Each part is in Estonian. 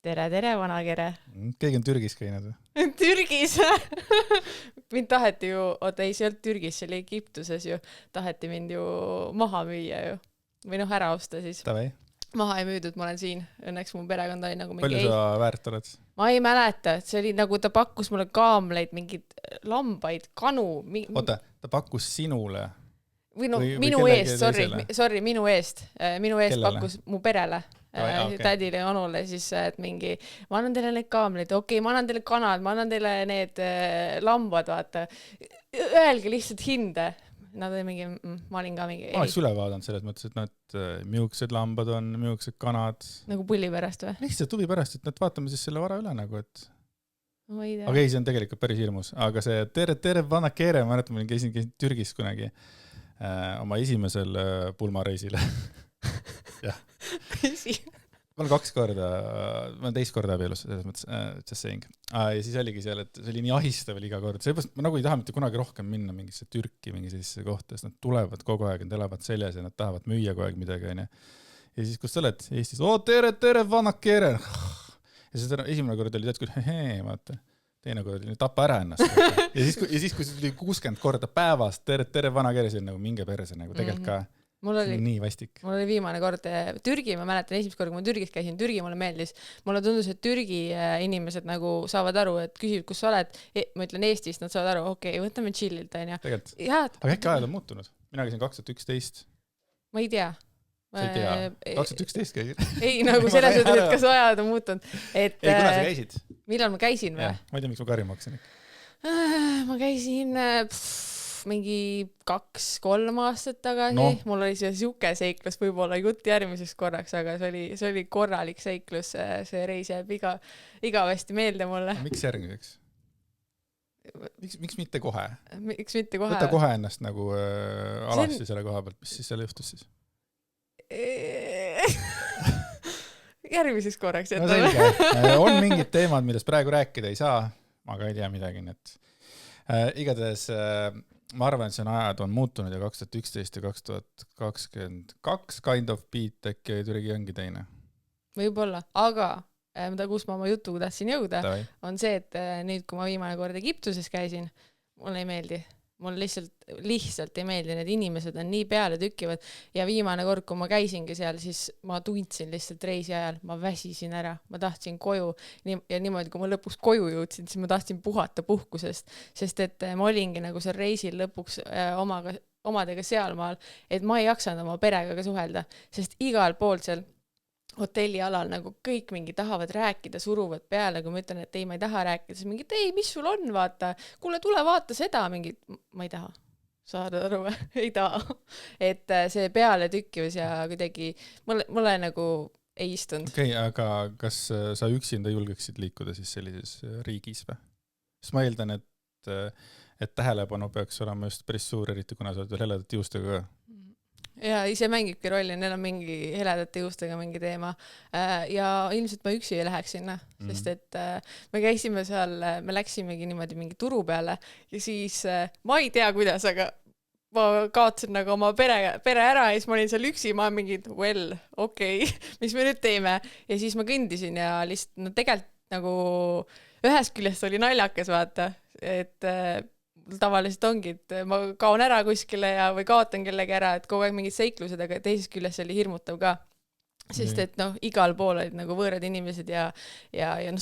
Tere, vanakere. Keegi on Türgis käinud või? Türgis? Mind taheti ju, ei see olnud Türgis, see oli Egiptuses ju, taheti mind ju maha müüa ju. Või ära osta siis. Tavai. Maha ei müüdud, ma olen siin. Õnneks mu perekond oli nagu mingi... Palju sa väärt oled? Ma ei mäleta, see oli nagu ta pakkus mulle kaamleid, mingid lambaid, kanu. Oota, ta pakkus sinule? Või minu eest, sorry, minu eest. Minu eest kellele? Pakkus mu perele. Okay. Tädile ja onule siis, et mingi, ma annan teile need kaamleid, okei, ma annan teile kanad, ma annan teile need lambad, vaata. Öelge lihtsalt hinde. Nad oli mingi, ma olin ka mingi... Ma oleks üle vaadanud selles mõttes, et nad miuksed lambad on, miuksed kanad. Nagu pulli pärast või? Lihtsalt huvi pärast, et nad vaatame siis selle vara üle nagu, et... Ma ei tea. Aga ei, see on tegelikult päris hirmus. Aga see tere vanakere, ma arvan, et ma käisin Türgis kunagi oma esimesel pulmareisile. Jah. Ma olen 2 korda, ma olen teist korda abielus, selles mõttes, just saying. Ja siis oligi seal, et see oli nii ahistav iga kord. Ma nagu ei taha mitte kunagi rohkem minna mingisse Türki, mingi sellisesse kohta, sest nad tulevad kogu aeg, nad elavad seljas ja nad tahavad müüa kogu aeg midagi. Ja siis, kus sa oled Eestis, tere, vanakere. Ja siis esimene kord oli tead küll, vaata. Teine kord oli tapa ära ennast. Ja siis, kui see tuli 60 korda päevas, tere, vanakere, see on nagu minge perse, nagu tegelikult ka. Mul oli nii vastik. Mul oli viimane kord Türgi, ma mäletan esimest korda, kui ma Türgis käisin, Türgi mulle meeldis. Mulle tundus, et Türgi inimesed nagu saavad aru, et küsivad, kus sa oled. Ma ütlen Eestist, nad saavad aru, okei, võtame chillilt, on ju. Tegelikult. Aga äkki ajad on muutunud? Mina käisin 2011. Ma ei tea. Sa ei tea? 2011 käisin. Ei, nagu selles mõttes, et kas ajad on muutunud. Ei, kuna sa käisid? Millal ma käisin või? Ma ei tea, miks ma karima hakkasin. Ma käisin... mingi 2-3 aastat tagasi. No. Mul oli see siuke seiklus, võib-olla jutt järgmiseks korraks, aga see oli korralik seiklus. See reis jääb igavesti meelde mulle. Miks järgmiseks? Miks mitte kohe? Miks mitte kohe? Võta kohe ennast nagu alasti selle koha pealt. Mis siis seal juhtus siis? Järgmiseks korraks. No selge. On mingid teemad, millest praegu rääkida ei saa. Ma ka ei tea midagi. Igatahes... Ma arvan, et see ajad on muutunud ja 2011 ja 2022 kind of beat äkki Türgi ongi teine. Võib-olla, aga kus ma oma jutuga tahtsin jõuda, on see, et nüüd, kui ma viimane kord Egiptuses käisin, mulle ei meeldi. Mul lihtsalt ei meeldi, need inimesed on nii peale tükivad ja viimane kord, kui ma käisingi seal, siis ma tundsin lihtsalt reisi ajal, ma väsisin ära, ma tahtsin koju ja niimoodi, kui ma lõpuks koju jõudsin, siis ma tahtsin puhata puhkusest, sest et ma olingi nagu seal reisil lõpuks omadega sealmaal, et ma ei jaksanud oma perega ka suhelda, sest igal pool seal hotelli alal nagu kõik mingi tahavad rääkida, suruvad peale, kui ma ütlen, et ei, ma ei taha rääkida, siis mingi, et ei, mis sul on, vaata, kuule, tule vaata seda, mingi, ma ei taha, saada aru, ei taha, et see peale tükkivus ja kuidagi mulle nagu ei istunud. Okei, aga kas sa üksinda julgeksid liikuda siis sellises riigis või? Siis ma eeldan, et tähelepanu peaks olema just päris suur, eriti kuna sa oled veel heledate juustega ka. Ja ise mängibki rolli, neil on mingi heledate juustega mingi teema ja ilmselt ma üksi ei läheks sinna, sest et me käisime seal, me läksimegi niimoodi mingi turu peale ja siis ma ei tea kuidas, aga ma kaotsin nagu oma pere ära ja siis ma olin seal üksi, ma mingi, okei, mis me nüüd teeme ja siis ma kõndisin ja lihtsalt, tegelikult nagu ühest küljest oli naljakas vaata, et tavaliselt ongi, et ma kaon ära kuskile või kaotan kellegi ära, et kogu aeg mingid seiklused, aga teisest küljest oli hirmutav ka. Sest et igal pool olid nagu võõrad inimesed ja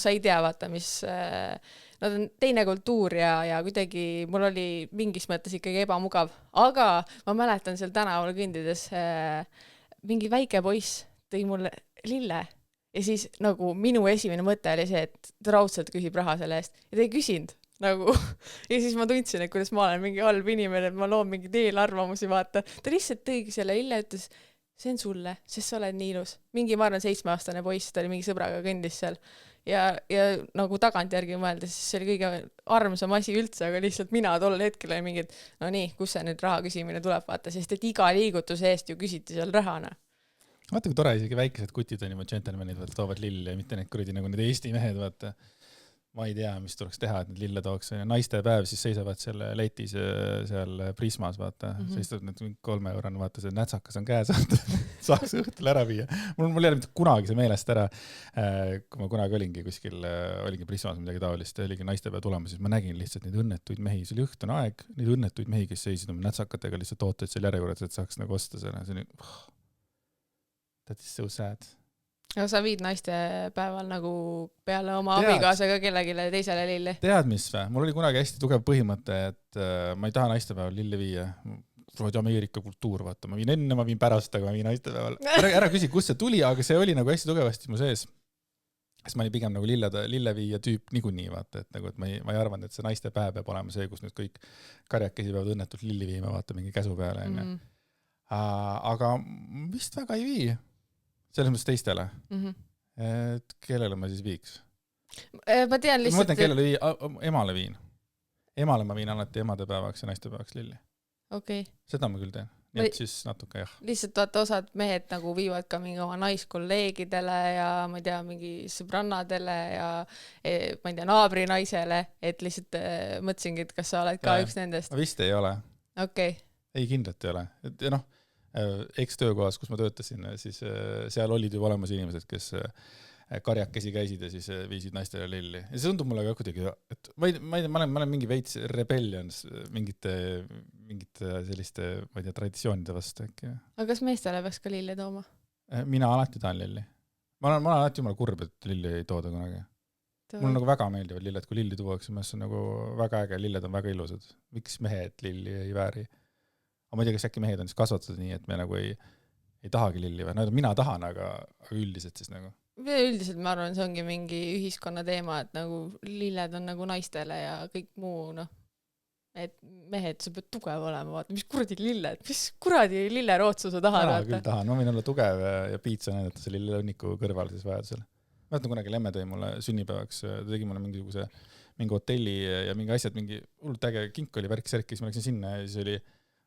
sa ei tea vaata, mis nad on teine kultuur ja kuidagi mul oli mingis mõttes ikkagi ebamugav. Aga ma mäletan seal tänaval kõndides mingi väike poiss tõi mulle lille ja siis nagu minu esimene mõte oli see, et ta raudselt küsib raha selle eest ja ta ei küsinud. Nagu. Ja siis ma tundsin, et kuidas ma olen mingi halb inimene, et ma loon mingi eelarvamusi vaata. Ta lihtsalt tõigi selle lille ja ütles, see on sulle, sest sa oled nii ilus. Mingi, ma arvan, 7-aastane poiss, ta oli mingi sõbraga kõndis seal. Ja nagu tagantjärgi mõelda, siis see oli kõige armsam asi üldse, aga lihtsalt mina tol hetkel oli mingi, et no nii, kus see nüüd raha küsimine tuleb vaata, sest et iga liigutuse eest ju küsiti seal rahana. Vaata, kui tore isegi väikesed kutid on juba džentelmenid, toovad lille ja mitte need kuridi nagu need Eesti mehed, vaata. ma ei tea, mis tuleks teha, et need lille tooks. Naistepäev siis seisavad selle letis seal Prismas, vaata. Seistab need 3 eurane, vaata, see nätsakas on käes, saaks õhtul ära viia. Mul ei ole mitte kunagi see meelest ära, kui ma kunagi olingi kuskil, olingi Prismas midagi taolist, oligi naistepäev tulemas, siis ma nägin lihtsalt neid õnnetuid mehi, see oli õhtune aeg, neid õnnetuid mehi, kes seisid oma nätsakatega lihtsalt ootasid seal järjekorras, et saaks nagu osta selle. See oli, that is so sad. Aga sa viid naistepäeval nagu peale oma abikaasaga kellelegi teisele lilli? Tead mis või? Mul oli kunagi hästi tugev põhimõte, et ma ei taha naistepäeval lilli viia. Ameerika kultuur, vaata. Ma viin enne, ma viin pärast, aga ma viin naistepäeval. Ära küsi, kust see tuli, aga see oli nagu hästi tugevasti mu sees. Sest ma olin pigem nagu lille viia tüüp niikuinii, vaata. Et, nagu, et ma ei arvanud, et see naistepäev peab olema see, kus nüüd kõik karjakesi peavad õnnetult lilli viima, vaata mingi käsu peale. Aga vist väga ei vii. Selles mõttes teistele. Et kellele ma siis viiks? Ma tean lihtsalt... Ma mõtlen, kellele emale viin. Emale ma viin alati emadepäevaks ja naistepäevaks lilli. Okay. Seda ma küll teen. Nii et siis natuke jah. Lihtsalt vaata osad mehed nagu viivad ka mingi oma naiskolleegidele ja ma ei tea, mingi sõbrannadele ja ma ei tea, naabri naisele, et lihtsalt mõtlesingi, et kas sa oled ka üks nendest. Ma vist ei ole. Okay. Ei, kindlasti ei ole. Et noh, eks-töökohas, kus ma töötasin, siis seal olid juba olemas inimesed, kes karjakesi käisid ja siis viisid naistele lilli. Ja see tundub mulle ka kuidagi, et ma olen mingi veits rebellions mingite selliste, ma ei tea, traditsioonide vastu äkki. Aga kas meestele peaks ka lille tooma? Mina alati tahan lilli. Ma olen alati jumala kurb, et lilli ei tooda kunagi. Mul nagu väga meeldivad lilled, kui lilli tuuakse, see on nagu väga äge, lilled on väga ilusad. Miks mehed lilli ei vääri? Ma ei tea, kas äkki mehed on siis kasvatatud nii, et me nagu ei tahagi lilli või? No, mina tahan, aga üldiselt siis nagu. Üldiselt ma arvan, see ongi mingi ühiskonna teema, et nagu lilled on nagu naistele ja kõik muu, noh. Et mehed, sa pead tugev olema, vaata, mis kuradi lilled, mis kuradi lillerootsu sa tahad? Mina küll tahan, ma võin olla tugev ja piitsa näidata selle lilleõnniku kõrval siis vajadusel. Ma mõtlen kunagi Lemme tõi mulle sünnipäevaks, ta tegi mulle mingi hotelli ja mingi asjad, mingi hullult äge kink oli värk särk, siis ma läksin sinna ja siis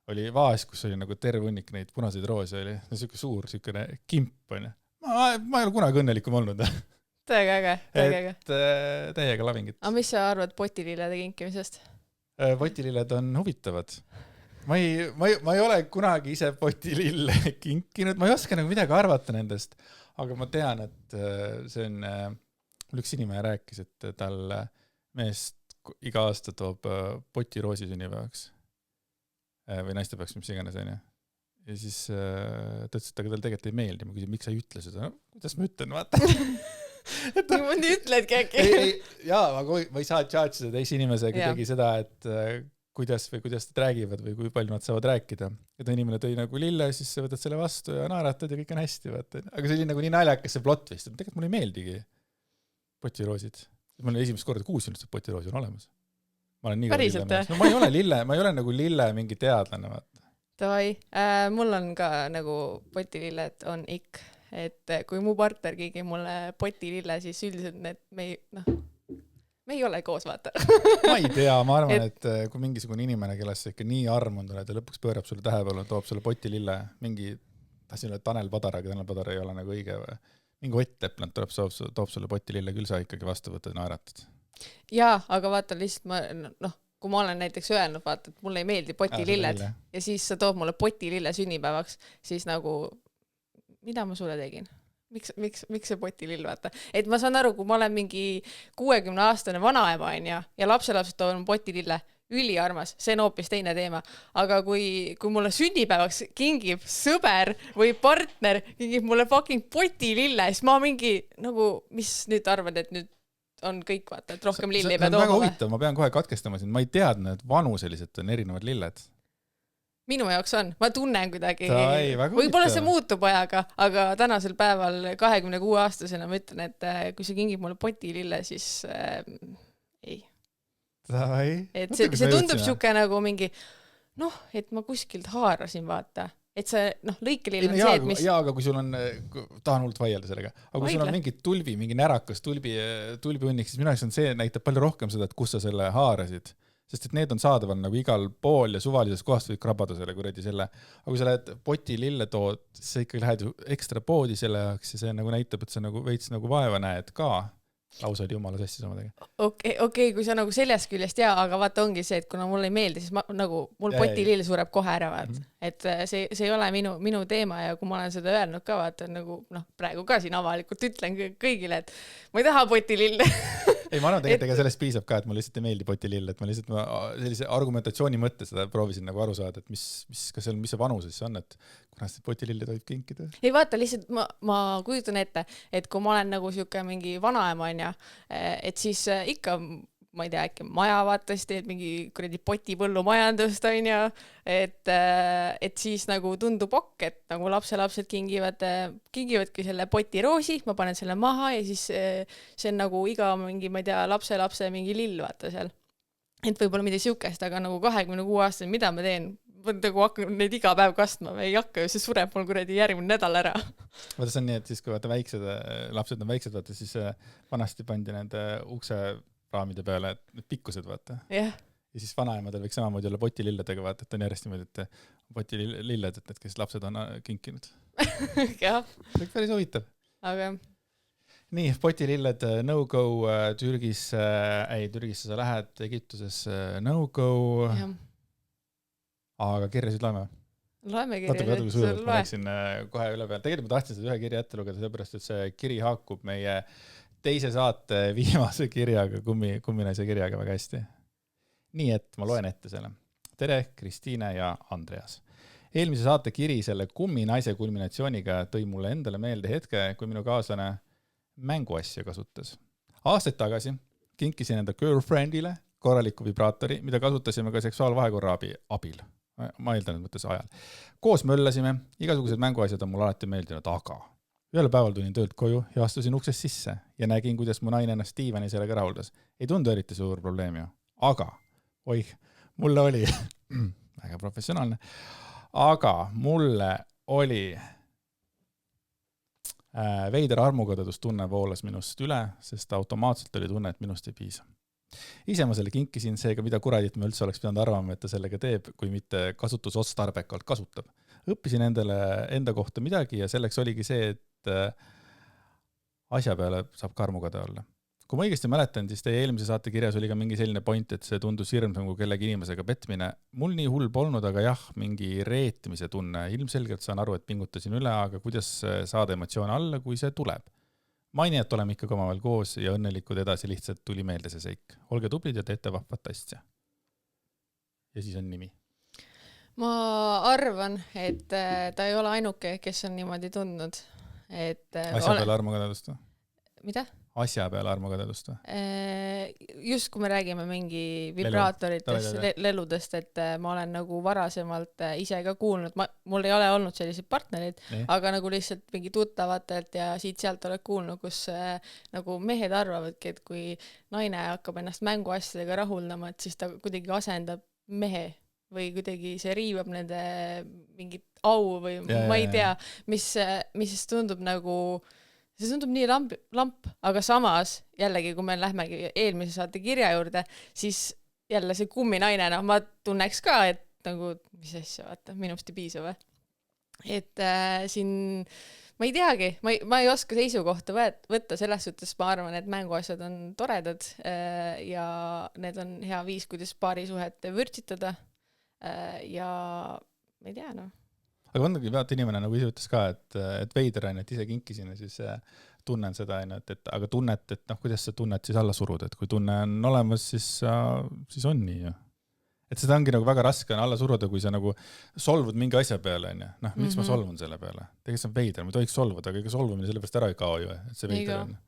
oli vaas, kus oli nagu terve hunnik neid punaseid roose oli. Siuke suur, siukene kimp on. Ma ei ole kunagi õnnelikum olnud. Täiega äge. Et täiega lavingit. Aga mis sa arvad potilillede kinkimisest? Potililled on huvitavad. Ma ei ole kunagi ise potilille kinkinud. Ma ei oska nagu midagi arvata nendest. Aga ma tean, et see on... Mul üks inimene rääkis, et tal meest iga aasta toob potiroosi sünnipäevaks. Või naistepäevaks, mis iganes on. Ja siis ta ütles, et aga tal tegelikult ei meeldi. Ma küsin, miks sa ei ütle seda? No, kuidas ma ütlen, vaata. Niimoodi ütledki äkki. Jaa, aga ma ei saa tšaatsi teise inimesega tegi seda, et kuidas nad räägivad või kui palju nad saavad rääkida. Ja ta inimene tõi nagu lille, siis sa võtad selle vastu ja naeratad ja kõik on hästi. Vaata. Aga see oli nagu nii naljakas see plott vist. Tegelikult mulle ei meeldigi potiroosid. Ma olen esimest korda kuulsin, et potiroosi on olemas. Ma olen nii päriselt, no, ma ei ole nagu lille mingi teadlane, vaata. Tavai, mul on ka nagu potililled on ikk, et kui mu partner keegi mulle potilille, siis üldiselt need me ei ole koos, vaata. Ma ei tea, ma arvan, et kui mingisugune inimene, kellest sa ikka nii armunud oled ja lõpuks pöörab sulle tähelepanu, toob sulle potilille, tahtsin öelda Tanel Padar, aga Tanel Padar ei ole nagu õige või mingi Ott Lepland toob sulle potilille, küll sa ikkagi vastu võtad naeratad. Jaa, aga vaata lihtsalt kui ma olen näiteks öelnud, vaata, et mulle ei meeldi potililled ja siis sa toob mulle potilille sünnipäevaks, siis nagu, mida ma sulle tegin? Miks see potilill, vaata? Et ma saan aru, kui ma olen mingi 60-aastane vanaema ja lapselapsed toovad potilille, üliarmas, see on hoopis teine teema. Aga kui mulle sünnipäevaks kingib sõber või partner, kingib mulle fucking potilille, siis ma mingi, nagu, mis nüüd arvad, et nüüd on kõik, vaata, et rohkem lilli ei pea tooma. See on väga huvitav, ma pean kohe katkestama siin. Ma ei teadnud, et vanuseliselt on erinevad lilled. Minu jaoks on. Ma tunnen kuidagi. Võib-olla see muutub ajaga, aga tänasel päeval 26-aastasena ma ütlen, et kui see kingib mulle potilille, siis ei. Et see tundub siuke nagu mingi, et ma kuskilt haarasin, vaata. Et see, lõikelill on see, et mis... Jaa, aga kui sul on, tahan hullult vaielda sellega, aga kui sul on mingi tulbi, mingi närakas tulbi õnnik, siis minu jaoks on see, näitab palju rohkem seda, et kus sa selle haarasid. Sest et need on saadaval nagu igal pool ja suvalises kohast võid krabada selle kuradi selle. Aga kui sa lähed potilille tood, siis sa ikkagi lähed ju ekstra poodi selle jaoks ja see nagu näitab, et sa nagu veits nagu vaeva näed ka. lause oli jumala sassis omadega. Okei, kui sa nagu sellest küljest aga vaata ongi see, et kuna mulle ei meeldi, siis mul potilill sureb kohe ära, vaata. Et see ei ole minu teema ja kui ma olen seda öelnud ka, vaata nagu praegu ka siin avalikult ütlen kõigile, et ma ei taha potilille. Ei, ma arvan, tegelikult sellest piisab ka, et mulle lihtsalt ei meeldi potilill, et ma lihtsalt sellise argumentatsiooni mõttes seda proovisin nagu aru saada, et mis see vanus siis on, et kuna see potililli tohib kinkida. Ei vaata, lihtsalt ma kujutan ette, et kui ma olen nagu siuke mingi vanaema on ja, et siis ikka, ma ei tea, äkki maja vaatasti, et mingi kuradi potipõllumajandust on ja, et siis nagu tundub et nagu lapselapsed kingivadki selle potiroosi, ma panen selle maha ja siis see on nagu iga mingi, ma ei tea, lapselapse mingi lill, vaata seal. Et võib-olla midagi siukest, aga nagu 26 aastane, mida ma teen? Nagu hakkan neid iga päev kastma, ei hakka ju, see sureb mul kuradi järgmine nädal ära. Vaata, see on nii, et siis kui vaata lapsed on väiksed, vaata, siis vanasti pandi nende ukse raamide peale, et need pikkused, vaata. Yeah. Ja siis vanaemadel võiks samamoodi olla potililledega, vaata, et on järjest niimoodi, et potililled, et need, kes lapsed on kinkinud. Jah. See on päris huvitav. Aga... Nii, potililled no-go Türgisse sa lähed, Egiptuses no-go. Jah. Aga kirjasid loeme? Loeme kirjasid. Natuke sujuvalt, ma läksin kohe üle peale. Tegelikult ma tahtsin seda ühe kirja ette lugeda, sellepärast, et see kiri haakub meie teise saate viimase kirjaga, kumminaise kirjaga väga hästi. Nii, et ma loen ette selle. Tere, Kristiine ja Andreas. Eelmise saate kiri selle kumminaise kulminatsiooniga tõi mulle endale meelde hetke, kui minu kaaslane mänguasja kasutas. Aastaid tagasi kinkisin enda girlfriendile korraliku vibraatori, mida kasutasime ka seksuaalvahekorra abil. Ma eeldan, et mõttes ajal. Koos möllasime, igasugused mänguasjad on mul alati meeldinud, aga ühel päeval tulin töölt koju ja astusin uksest sisse ja nägin, kuidas mu naine ennast diivani sellega rahuldas. Ei tundu eriti suur probleem ju. Aga, mulle oli, väga professionaalne, aga mulle oli veider armukadedustunne voolas minust üle, sest automaatselt oli tunne, et minust ei piisa. Ise ma selle kinkisin seega, mida kuradit ma üldse oleks pidanud arvama, et ta sellega teeb, kui mitte kasutusotstarbekalt kasutab. Õppisin enda kohta midagi ja selleks oligi see, et asja peale saab ka armukade olla. Kui ma õigesti mäletan, siis teie eelmise saate kirjas oli ka mingi selline point, et see tundus hirmsam kui kellegi inimesega petmine. Mul nii hull polnud, aga jah, mingi reetimise tunne. Ilmselgelt saan aru, et pingutasin üle, aga kuidas saada emotsioone alla, kui see tuleb? Maini, et oleme ikkagi omavahel koos ja õnnelikud edasi lihtsalt tuli meelde see seik. Olge tublid ja teete vahvat asja. Ja siis on nimi. Ma arvan, et ta ei ole ainuke, kes on niimoodi tundnud. Asja peale armukadedust või? Mida? Asja peale armukadedust või? Just kui me räägime mingi vibraatoritest, leludest, et ma olen nagu varasemalt ise ka kuulnud, mul ei ole olnud selliseid partnerid, aga nagu lihtsalt mingi tuttavatelt ja siit-sealt oled kuulnud, kus nagu mehed arvavadki, et kui naine hakkab ennast mänguasjadega rahuldama, et siis ta kuidagi asendab mehe või kuidagi see riivab nende mingit au või ma ei tea, mis siis tundub nagu... See tundub nii lamp, aga samas jällegi, kui me lähmegi eelmise saate kirja juurde, siis jälle see kumminaine, ma tunneks ka, et nagu, mis asja, vaata, minust ei piisa või. Et siin, ma ei teagi, ma ei oska seisukohta võtta, selles suhtes ma arvan, et mänguasjad on toredad ja need on hea viis, kuidas paarisuhet vürtsitada ja ma ei tea, noh. Aga ondagi vaata inimene nagu ise ütles ka, et veider on, et ise kinkisin ja siis tunnen seda, aga tunnet, et kuidas sa tunnet siis alla surud, et kui tunne on olemas, siis on nii ju. Et seda ongi nagu väga raske on alla suruda, kui sa nagu solvud mingi asja peale, on. Miks ma solvun selle peale? Tegelikult see on veider, ma ei tohiks solvuda, aga ega solvumine selle pärast ära ei kao ju, et see veider on.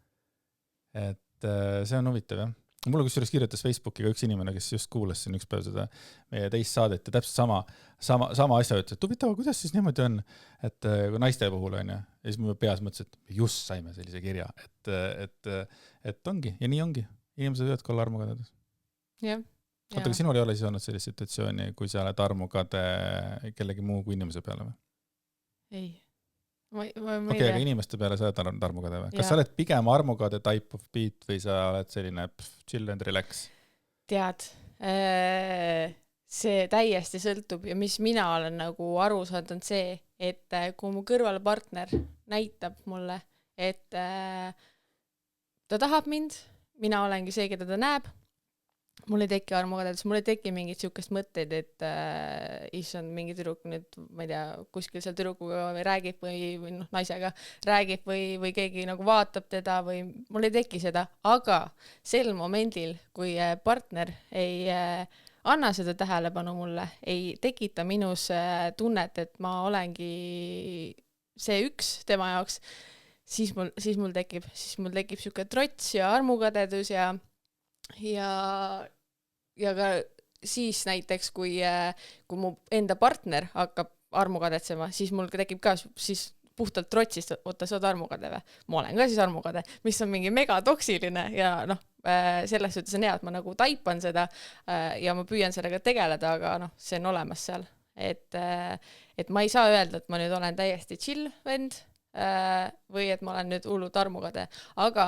Et see on huvitav, jah. Mulle kusjuures kirjutas Facebookiga üks inimene, kes just kuulas siin üks päev seda meie teist saadet ja täpselt sama asja ütles, et huvitav, kuidas siis niimoodi on, et kui naiste puhul on ja siis mu peas mõtles, et just saime sellise kirja, et ongi ja nii ongi. Inimesed võivad ka olla armukadedus. Jah. Oota, aga sinul ei ole siis olnud sellist situatsiooni, kui sa oled armukade kellegi muu kui inimese peale või? Ei. Okei, aga inimeste peale sa oled armukade või? Kas sa oled pigem armukade type of beat või sa oled selline chill and relax? Tead, see täiesti sõltub ja mis mina olen nagu aru saanud on see, et kui mu kõrvalpartner näitab mulle, et ta tahab mind, mina olengi see, keda ta näeb, mul ei teki armukadedus, mul ei teki mingit siukest mõtteid, et issand, mingi tüdruk nüüd, ma ei tea, kuskil seal tüdrukuga või räägib või noh, naisega räägib või keegi nagu vaatab teda või mul ei teki seda, aga sel momendil, kui partner ei anna seda tähelepanu mulle, ei tekita minus tunnet, et ma olengi see üks tema jaoks, siis mul tekib siuke trots ja armukadedus ja ka siis näiteks, kui mu enda partner hakkab armukadetsema, siis mul tekib ka siis puhtalt trotsist, oota, sa oled armukade või? Ma olen ka siis armukade, mis on mingi megatoksiline ja noh, selles suhtes on hea, et ma nagu taipan seda ja ma püüan sellega tegeleda, aga noh, see on olemas seal. Et ma ei saa öelda, et ma nüüd olen täiesti chill vend või et ma olen nüüd hullult armukade, aga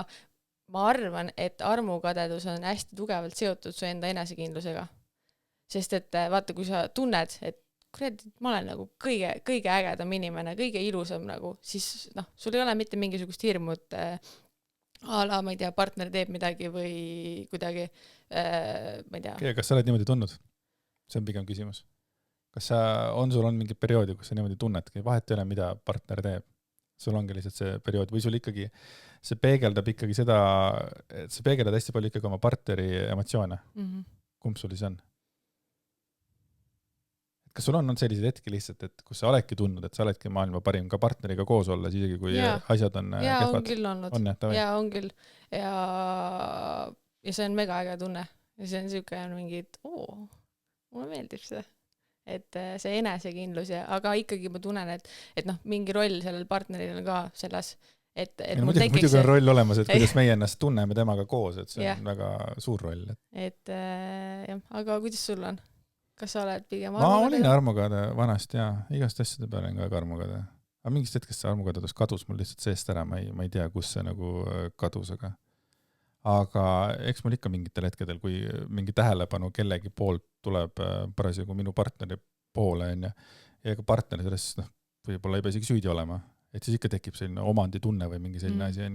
ma arvan, et armukadedus on hästi tugevalt seotud su enda enesekindlusega. Sest et vaata, kui sa tunned, et ma olen nagu kõige ägedam inimene, kõige ilusam nagu, siis noh, sul ei ole mitte mingisugust hirmu, et ma ei tea, partner teeb midagi või kuidagi, ma ei tea. Kas sa oled niimoodi tundnud? See on pigem küsimus. Kas sul on mingi perioodi, kus sa niimoodi tunnedki, vahet ei ole, mida partner teeb? Sul ongi lihtsalt see periood või sul ikkagi, see peegeldab ikkagi seda, et sa peegeldad hästi palju ikkagi oma partneri emotsioone. Kumb sul siis on? Kas sul on sellised hetki lihtsalt, et kus sa oledki tundnud, et sa oledki maailma parim ka partneriga koos olla, isegi kui asjad on kehvad? Jaa, on küll olnud. Jaa, on küll. Ja see on mega äge tunne. Ja see on siuke mingi, et mulle meeldib see. Et see enesekindlus aga ikkagi ma tunnen, et noh, mingi roll sellel partneril on ka selles, et muidugi on roll olemas, et kuidas meie ennast tunneme temaga koos, et see on väga suur roll. Jah, aga kuidas sul on? Kas sa oled pigem armukade? Ma olin armukade vanast ja igast asjade peale olen ka armukade. Aga mingist hetkest see armukadedus kadus mul lihtsalt seest ära, ma ei tea, kus see nagu kadus, aga eks mul ikka mingitel hetkedel, kui mingi tähelepanu kellegi poolt tuleb parasjagu minu partneri poole ja ka partner sellest võib-olla ei pea isegi süüdi olema, et siis ikka tekib selline omanditunne või mingi selline asi.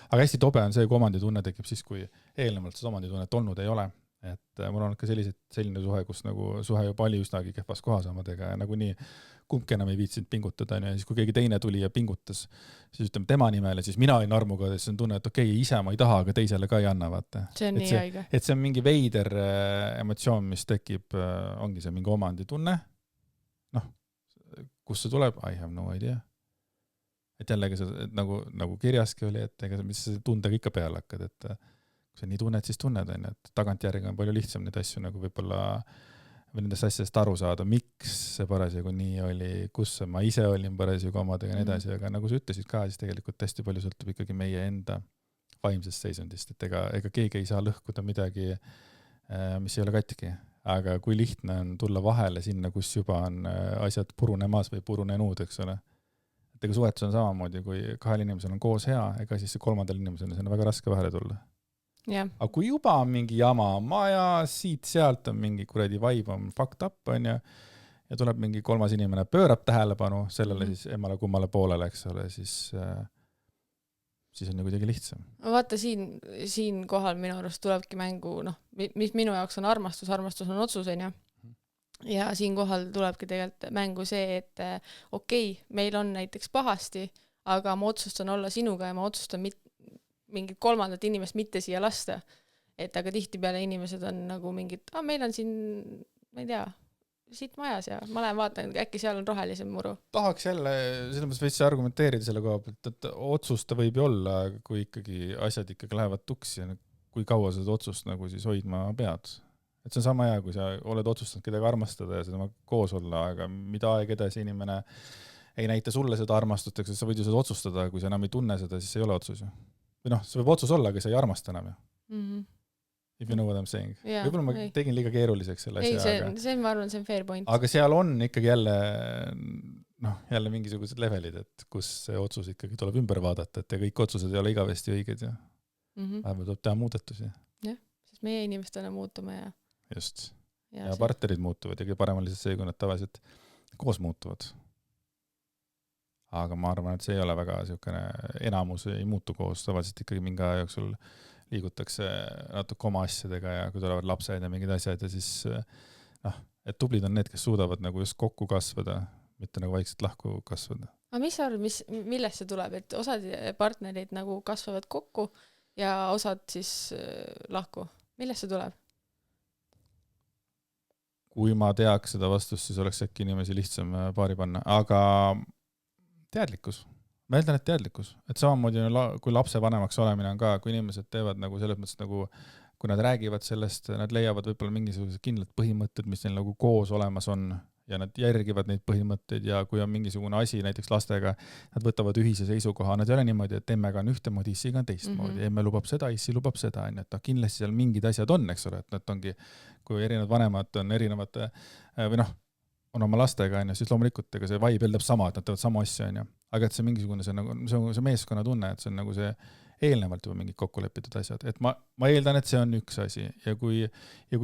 Aga hästi tobe on see, kui omanditunne tekib siis, kui eelnevalt seda omanditunnet olnud ei ole. Et mul on ka selline suhe, kus nagu suhe juba oli üsnagi kehvas kohas omadega ja nagu nii kumbki enam ei viitsinud pingutada ja siis kui keegi teine tuli ja pingutas, siis ütleme tema nimele, siis mina olin armuga, siis on tunne, et okei, ise ma ei taha, aga teisele ka ei anna, vaata. See on nii õige. Et see on mingi veider emotsioon, mis tekib, ongi see mingi omanditunne, kus see tuleb, I have no idea. Et jällegi see nagu kirjaski oli, et ega mis tundega ikka peale hakkad, et kui sa nii tunned, siis tunned, et tagantjärgi on palju lihtsam neid asju nagu võib-olla või nendest asjadest aru saada, miks see parasjagu nii oli, kus ma ise olin parasjagu omadega ja nii edasi, aga nagu sa ütlesid ka, siis tegelikult hästi palju sõltub ikkagi meie enda vaimsest seisundist, et ega keegi ei saa lõhkuda midagi, mis ei ole katki, aga kui lihtne on tulla vahele sinna, kus juba on asjad purunemas või purunenud, eks ole. Et ega suhetus on samamoodi, kui kahel inimesel on koos hea, ega siis see kolmandal inimesel on väga raske vahele tulla. Aga kui juba on mingi jama maja, siit-sealt on mingi kuradi vibe on fucked up ja tuleb mingi kolmas inimene, pöörab tähelepanu sellele siis emale kummale poolele, eks ole, siis on ju kuidagi lihtsam. Vaata, siin kohal minu arust tulebki mängu, mis minu jaoks on armastus on otsus, ja siin kohal tulebki tegelikult mängu see, et okei, meil on näiteks pahasti, aga ma otsustan olla sinuga ja ma otsustan mingit kolmandat inimest mitte siia lasta. Et aga tihtipeale inimesed on nagu mingid, meil on siin, ma ei tea, siit majas ja ma lähen vaatan, äkki seal on rohelisem muru. Tahaks jälle, selles võiks argumenteerida selle koha pealt, et otsusta võib ju olla, kui ikkagi asjad ikkagi lähevad tuksi ja kui kaua seda otsust nagu siis hoidma pead. Et see on sama hea, kui sa oled otsustanud kedagi armastada ja seda koos olla, aga mida aeg edasi inimene ei näita sulle seda armastust, eks sa võid ju seda otsustada, kui sa enam ei tunne seda, siis ei ole otsus ju. Või see võib otsus olla, aga sa ei armasta enam ju. If you know what I'm saying. Võib-olla ma tegin liiga keeruliseks selle asja. See ma arvan, see on fair point. Aga seal on ikkagi jälle mingisugused levelid, et kus see otsus ikkagi tuleb ümber vaadata, et kõik otsused ei ole igavesti õiged ja vähemalt tuleb teha muudatusi. Jah, sest meie inimestena muutume ja... Just. Ja partnerid muutuvad ja kõige parem oli see, kui nad tavaliselt koos muutuvad. aga ma arvan, et see ei ole väga niisugune, enamus ei muutu koos, tavaliselt ikkagi mingi aja jooksul liigutakse natuke oma asjadega ja kui tulevad lapsed ja mingid asjad ja siis et tublid on need, kes suudavad nagu just kokku kasvada, mitte nagu vaikselt lahku kasvada. Aga mis sa arvad, millest see tuleb, et osad partnerid nagu kasvavad kokku ja osad siis lahku? Millest see tuleb? Kui ma teaks seda vastust, siis oleks äkki inimesi lihtsam paari panna, aga teadlikkus. Ma eeldan, et teadlikkus. Et samamoodi kui lapse vanemaks olemine on ka, kui inimesed teevad nagu selles mõttes nagu, kui nad räägivad sellest, nad leiavad võib-olla mingisugused kindlad põhimõtted, mis neil nagu koos olemas on ja nad järgivad neid põhimõtteid ja kui on mingisugune asi näiteks lastega, nad võtavad ühise seisukoha, nad ei ole niimoodi, et emmega on ühtemoodi, issiga on teistmoodi, emme lubab seda, issi lubab seda, et kindlasti seal mingid asjad on, eks ole, et nad ongi, kui erinevad vanemad on erinevate või on oma lastega, siis loomulikult ega see vibe eeldab sama, et nad teevad sama asja, aga et see mingisugune see meeskonna tunne, et see on nagu see eelnevalt juba mingid kokkulepitud asjad, et ma eeldan, et see on üks asi ja kui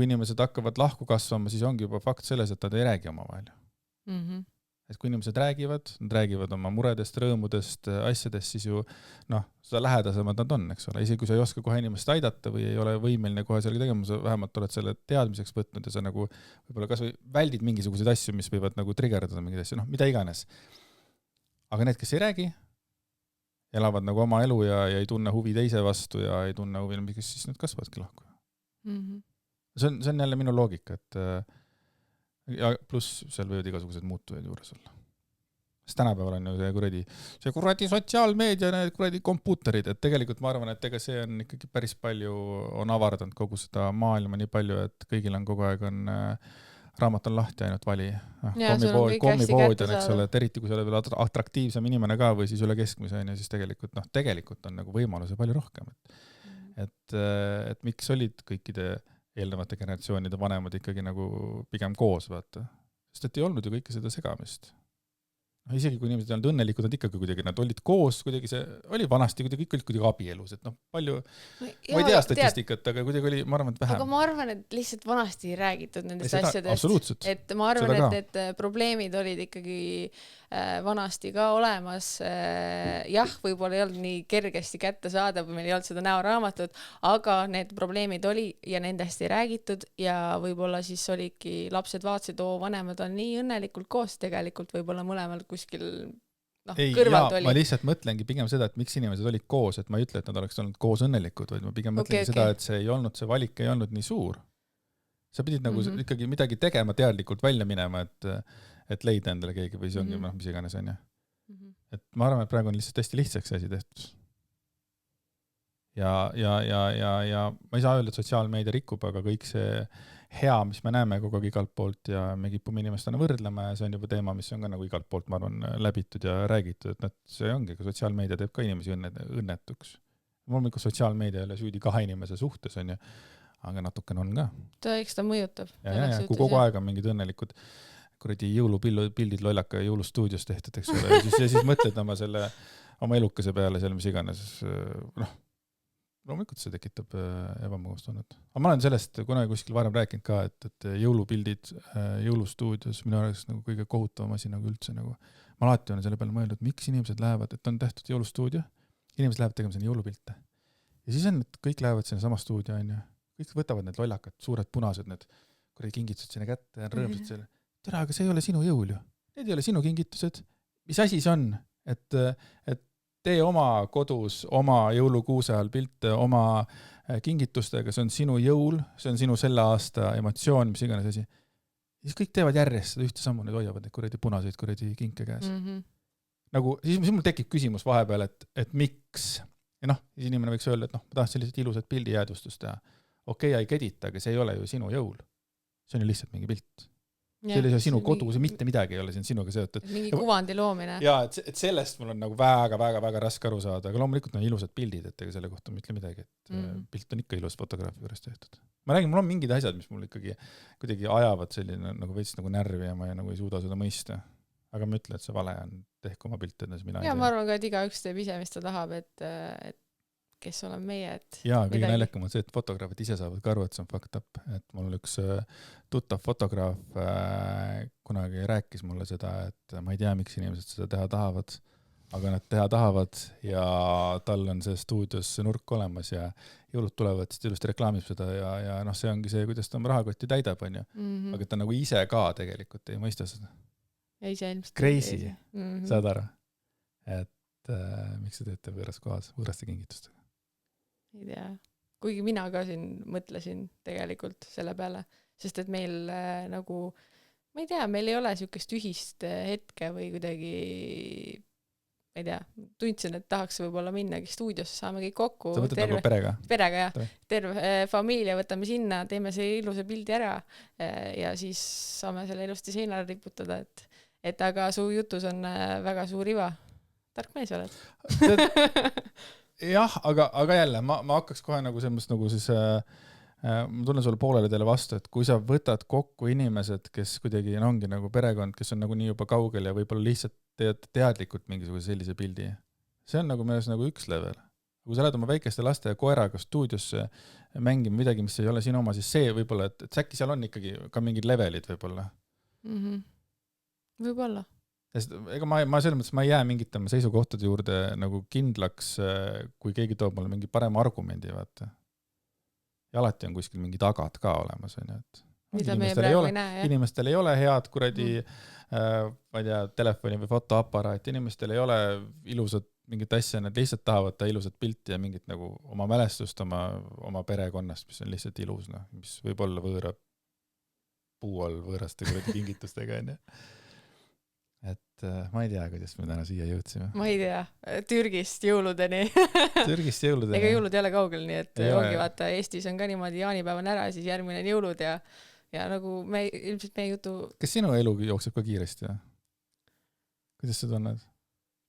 inimesed hakkavad lahku kasvama, siis ongi juba fakt selles, et nad ei räägi omavahel. Et kui inimesed räägivad, nad räägivad oma muredest, rõõmudest, asjadest, siis ju seda lähedasemad nad on, eks ole, isegi kui sa ei oska kohe inimest aidata või ei ole võimeline kohe sellega tegema, sa vähemalt oled selle teadmiseks võtnud ja sa nagu võib-olla kas või väldid mingisuguseid asju, mis võivad nagu trigerdada mingeid asju, mida iganes. Aga need, kes ei räägi, elavad nagu oma elu ja ei tunne huvi teise vastu ja ei tunne huvi, siis need kasvavadki lahku. See on jälle minu loogika, et ja pluss seal võivad igasugused muutujaid juures olla. Sest tänapäeval on ju see kuradi sotsiaalmeedia, need kuradi kompuuterid, et tegelikult ma arvan, et ega see on ikkagi päris palju, on avardanud kogu seda maailma nii palju, et kõigil on kogu aeg on raamat on lahti ainult vali. Kommipood on, eks ole, et eriti kui sa oled veel atraktiivsem inimene ka või siis üle keskmise on ja siis tegelikult on nagu võimaluse palju rohkem. Et miks olid kõikide eelnevate generatsioonide vanemad ikkagi nagu pigem koos, vaata. Sest et ei olnud ju kõike seda segamist. Isegi kui inimesed olid õnnelikud, nad ikkagi kuidagi, nad olid koos, kuidagi see oli vanasti, kõik olid kuidagi abielus, et palju, ma ei tea statistikat, aga kuidagi oli, ma arvan, et vähem. Aga ma arvan, et lihtsalt vanasti ei räägitud nendest asjadest. Absoluutselt. Et ma arvan, et probleemid olid ikkagi vanasti ka olemas. Jah, võib-olla ei olnud nii kergesti kätte saada, või meil ei olnud seda näoraamatut, aga need probleemid oli ja nendest ei räägitud ja võib-olla siis olidki lapsed vaatsid, vanemad on nii õnnelikult koos tegelikult võib-olla mõlemal kuskil kõrvalt oli. Ma lihtsalt mõtlengi pigem seda, et miks inimesed olid koos, et ma ei ütle, et nad oleks olnud koos õnnelikud, vaid ma pigem mõtlengi seda, et see ei olnud, see valik ei olnud nii suur. Sa pidid nagu ikkagi midagi tegema teadlikult välja minema, et leida endale keegi või see ongi, mis iganes on. Et ma arvan, et praegu on lihtsalt hästi lihtsaks asi tehtud. Ja ma ei saa öelda, et sotsiaalmeedia rikub, aga kõik see hea, mis me näeme kogu aeg igalt poolt ja me kipume inimestena võrdlema ja see on juba teema, mis on ka nagu igalt poolt, ma arvan, läbitud ja räägitud, et see ongi, kui sotsiaalmeedia teeb ka inimesi õnnetuks. Loomulikult sotsiaalmeedia ei ole süüdi kahe inimese suhtes, on ju, aga natukene on ka. Eks ta mõjutab. Ja, kui kogu aeg on mingid õnnelikud kuradi jõulupildid lollaka jõulustuudios tehtud, eks ole, ja siis mõtled oma elukese peale seal, mis iganes, loomulikult see tekitab ebamugavustunnet. Aga ma olen sellest kunagi kuskil varem rääkinud ka, et jõulupildid jõulustuudios minu arvates nagu kõige kohutavam asi nagu üldse. Nagu. Ma alati olen selle peale mõelnud, miks inimesed lähevad, et on tehtud jõulustuudio, inimesed lähevad tegema sinna jõulupilte. Ja siis on, et kõik lähevad sinna sama stuudio, on ju. Kõik võtavad need lollakad, suured punased, need kuradi kingitused sinna kätte ja rõõmsad selle. Tere, aga see ei ole sinu jõul ju. Need ei ole sinu kingitused. Mis asi see on? Et tee oma kodus, oma jõulukuuse all pilte, oma kingitustega, see on sinu jõul, see on sinu selle aasta emotsioon, mis iganes asi. Ja siis kõik teevad järjest seda ühte sammu, need hoiavad need kuradi punaseid kuradi kinke käes. Nagu, siis mul tekib küsimus vahepeal, et miks? Ja siis inimene võiks öelda, et ma tahan sellised ilusad pildi jäädvustust teha. Okei, ei kedita, aga see ei ole ju sinu jõul. See on ju lihtsalt mingi pilt. See oli sinu kodu, see mitte midagi ei ole siin sinuga seotud. Mingi kuvandi loomine. Ja, et sellest mul on nagu väga raske aru saada, aga loomulikult on ilusad pildid, et ega selle kohta ma ütle midagi, et pilt on ikka ilus fotograafi juures tehtud. Ma räägin, mul on mingid asjad, mis mul ikkagi kuidagi ajavad selline nagu veits nagu närvi ja ma nagu ei suuda seda mõista. Aga ma ütlen, et see vale on tehku oma pilt enne, mina ei tea. Ma arvan ka, et igaüks teeb ise, mis ta tahab, et kes olen meie, et ja kõige naljakam on see, et fotograafid ise saavad ka aru, et see on fucked up, et mul üks tuttav fotograaf kunagi rääkis mulle seda, et ma ei tea, miks inimesed seda teha tahavad, aga nad teha tahavad ja tal on see stuudios nurk olemas ja jõulud tulevad, siis ta ilusti reklaamib seda ja noh, see ongi see, kuidas ta oma rahakotti täidab, on ju. Aga ta nagu ise ka tegelikult ei mõista seda. Ja ise ilmselt. Crazy, saad aru? Et miks te teete võõras kohas, võõraste kingitustega? Ei tea. Kuigi mina ka siin mõtlesin tegelikult selle peale, sest et meil nagu, ma ei tea, meil ei ole niisugust ühist hetke või kuidagi, ma ei tea, tundsin, et tahaks võib-olla minnagi stuudiosse, saame kõik kokku. Sa võtad nagu perega? Perega, jah. Terve familia võtame sinna, teeme see ilusa pildi ära ja siis saame selle ilusti seinale riputada, et aga su jutus on väga suur iva. Tark mees oled. Jah, aga jälle, ma hakkaks kohe nagu selles nagu siis, ma tunnen sulle poolele teile vastu, et kui sa võtad kokku inimesed, kes kuidagi ongi nagu perekond, kes on nagu nii juba kaugel ja võib-olla lihtsalt teed teadlikult mingisuguse sellise pildi, see on nagu meeles nagu üks level. Kui sa lähed oma väikeste laste ja koeraga stuudiosse mängima midagi, mis ei ole sinu oma, siis see võib-olla, et äkki seal on ikkagi ka mingid levelid võib-olla. Võib-olla. Ega ma selles mõttes, ma ei jää mingitama seisukohtade juurde nagu kindlaks, kui keegi toob mulle mingi parema argumendi, vaata. Ja alati on kuskil mingi tagad ka olemas, on ju, et mida meie praegu ei näe, jah. Inimestel ei ole head kuradi, ma ei tea, telefoni või fotoaparaat, inimestel ei ole ilusad mingit asja, nad lihtsalt tahavad ta ilusat pilti ja mingit nagu oma mälestust oma perekonnast, mis on lihtsalt ilus, no, mis võib olla võõra puu all võõraste kuradi kingitustega, on ju. Et ma ei tea, kuidas me täna siia jõudsime. Ma ei tea, Türgist jõuludeni. Türgist jõuludeni. Ega jõulud ei ole kaugel, nii et ongi vaata, Eestis on ka niimoodi jaanipäev on ära, siis järgmine on jõulud ja nagu ilmselt meie jutu... Kas sinu elu jookseb ka kiiresti? Ja? Kuidas sa tunned?